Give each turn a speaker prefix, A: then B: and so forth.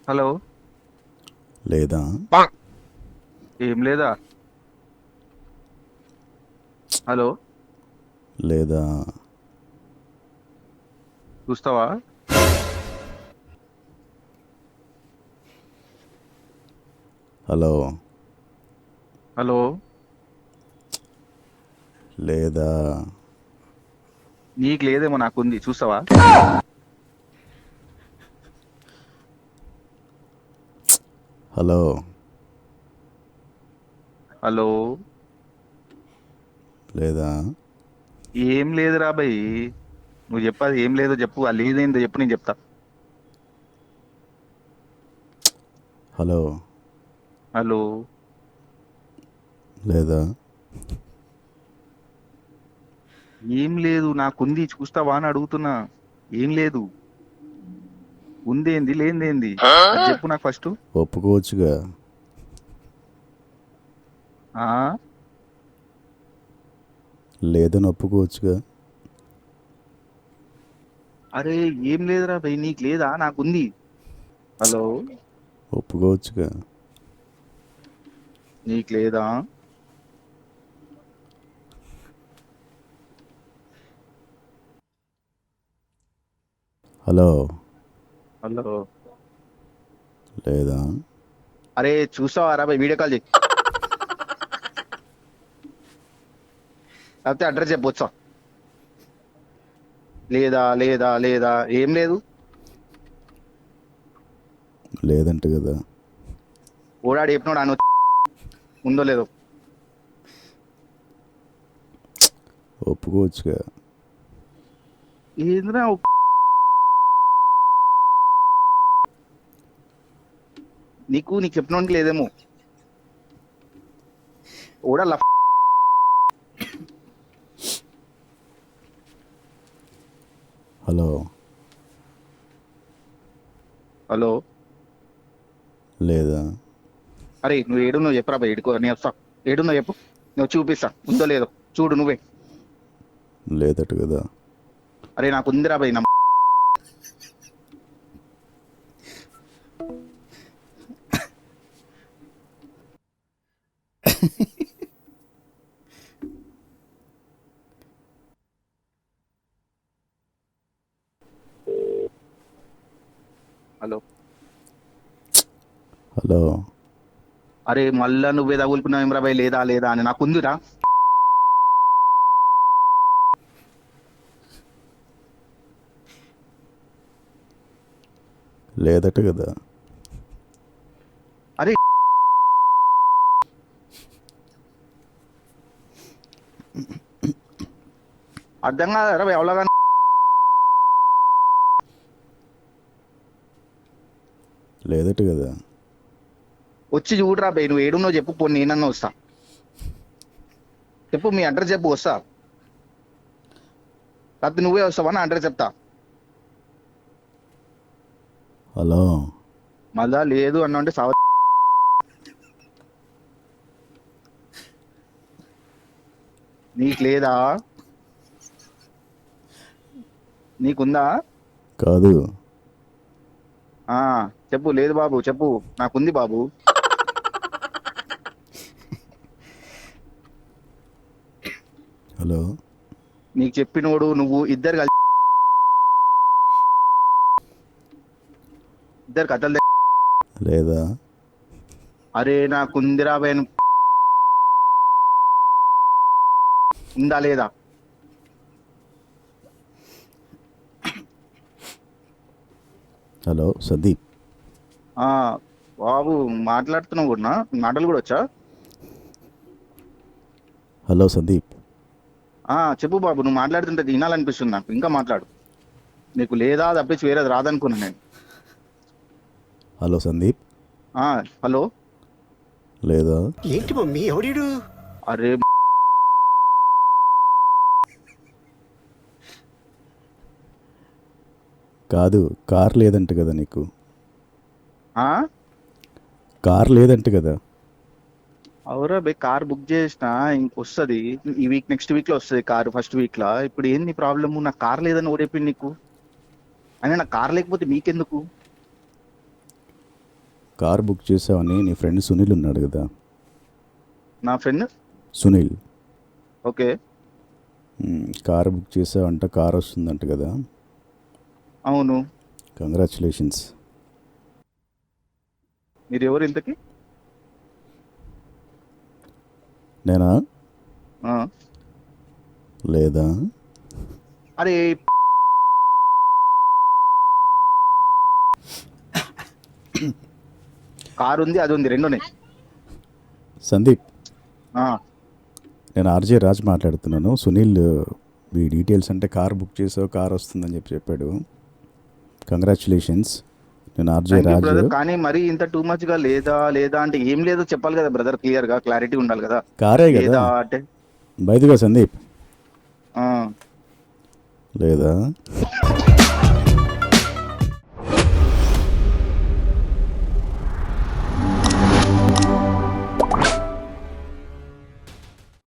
A: Hello.
B: లేదా
A: ఏం లేదా? హలో.
B: లేదా
A: చూస్తావా?
B: Hello
A: hello.
B: లేదా
A: నీకు లేదేమో, నాకుంది. చూస్తావా?
B: Hello
A: hello.
B: లేదా
A: ఏం లేదురా భయ్. నువ్వు చెప్పాలి, ఏం లేదో చెప్పు. ఆ లేదేందో చెప్పు, నేను చెప్తా.
B: Hello
A: hello.
B: లేదా
A: ఏం లేదు, నాకుంది. చూస్తావా అని అడుగుతున్నా. ఏం లేదు. ఉందేంది, లేనిదేంది, అది చెప్పు నాకు ఫస్ట్.
B: ఒప్పుకోవచ్చుగా.
A: ఆ
B: లేదని ఒప్పుకోవచ్చుగా.
A: అరే, ఏం లేదురా భయ్. నీకు లేదా? నాకుంది. హలో.
B: ఒప్పుకోవచ్చుగా.
A: నీకు లేదా?
B: Hello
A: hello.
B: లేదా
A: అరే, చూస్తావా రా భయ్? వీడియో కాల్ చేయి, లేకపోతే అడ్రస్ చెప్పు, వచ్చా. లేదా లేదా లేదా ఏం లేదు.
B: లేదంట కదా.
A: ఓడాడు చెప్పినాడు అను, ఉందో లేదో.
B: ఒప్పుకోవచ్చుగా.
A: ఏంద్రా నీకు చెప్పినోనికి లేదేమో. ఓడా
B: హలో
A: హలో.
B: లేదా
A: అరే, నువ్వు ఏడున్నావు చెప్పురా భయ్. ఏడుకో, నేను వస్తా. ఏడున్నావు చెప్పు, నువ్వు చూపిస్తా. ఉందో లేదో చూడు నువ్వే.
B: లేదట కదా.
A: అరే, నాకు ఉందిరా భయ్. హలో.
B: హలో
A: అరే, మళ్ళా నువ్వే తగులుకున్నావు ఏమరా భయ్? లేదా లేదా అని నాకుందిరా.
B: లేదట కదా.
A: అరే, అర్థం కాదురా భయ్. అవలాగా
B: లేదట కదా.
A: వచ్చి చూడరా భయ్. నువ్వు ఏడున్నావు చెప్పు, పోనీ నేనన్నా వస్తా. చెప్పు, మీ అడ్రస్ చెప్పు, వస్తా. లేకపోతే నువ్వే వస్తావా? నా అడ్రస్ చెప్తా.
B: హలో
A: మళ్ళా లేదు అన్న అంటే సావ. నీకు లేదా? నీకుందా?
B: కాదు.
A: ఆ చెప్పు. లేదు బాబు చెప్పు, నాకుంది బాబు.
B: హలో
A: నీకు చెప్పినోడు నువ్వు ఇద్దరు కలిసి ఇద్దరు కథలు
B: లేదా
A: అరే, నాకుందిరా భయ్. ఉందా లేదా?
B: హలో సందీప్.
A: ఆ బాబు, మాట్లాడుతున్నావు కూడా? మాటలు కూడా వచ్చా?
B: హలో సందీప్.
A: చెప్పు బాబు. నువ్వు మాట్లాడుతుంటే వినాలనిపిస్తుంది నాకు. ఇంకా మాట్లాడు. నీకు లేదా తప్పించి వేరేది రాదనుకున్నా నేను.
B: హలో సందీప్.
A: హలో.
B: లేదా
C: ఏంటి మమ్మీ ఎవడీడు?
A: అరే,
B: కాదు. కార్ లేదంట కదా నీకు.
A: ఆ
B: కార్ లేదంట కదా.
A: అవురా బే, కార్ బుక్ చేసిన. వస్తుంది ఈ వీక్, నెక్స్ట్ వీక్ లో వస్తుంది కారు. ఫస్ట్ వీక్ లా. ఇప్పుడు ఏంది ప్రాబ్లము? నాకు కార్ లేదని ఓడైపోయింది నీకు. అయినా నాకు కార్ లేకపోతే మీకెందుకు?
B: కార్ బుక్ చేసావని నీ ఫ్రెండ్ సునీల్ ఉన్నాడు కదా.
A: నా friend.
B: Sunil.
A: Okay.
B: Car book చేసావంట, కార్ వస్తుందంట కదా.
A: అవును.
B: కంగ్రాచులేషన్స్.
A: మీరు ఎవరు ఇంతకి?
B: నేనా?
A: ఆ.
B: లేదా?
A: అరే కారు ఉంది, అది ఉంది, రెండు ఉన్నాయి.
B: సందీప్,
A: ఆ.
B: నేను ఆర్జే రాజ్ మాట్లాడుతున్నాను. సునీల్ మీ డీటెయిల్స్ అంటే కార్ బుక్ చేసావు, కార్ వస్తుందని చెప్పాడు. కంగ్రాచులేషన్స్. నేను RJ
A: thank you
B: Raj.
A: Brother. కానీ మరీ ఇంత టూ మచ్ గా లేదా లేదా అంటే ఏం లేదో చెప్పాలి కదా బ్రదర్, క్లియర్ గా క్లారిటీ ఉండాలి కదా.
B: కారే కదా.
A: లేదా అంటే
B: బైదిగా సందీప్,
A: ఆ.
B: లేదా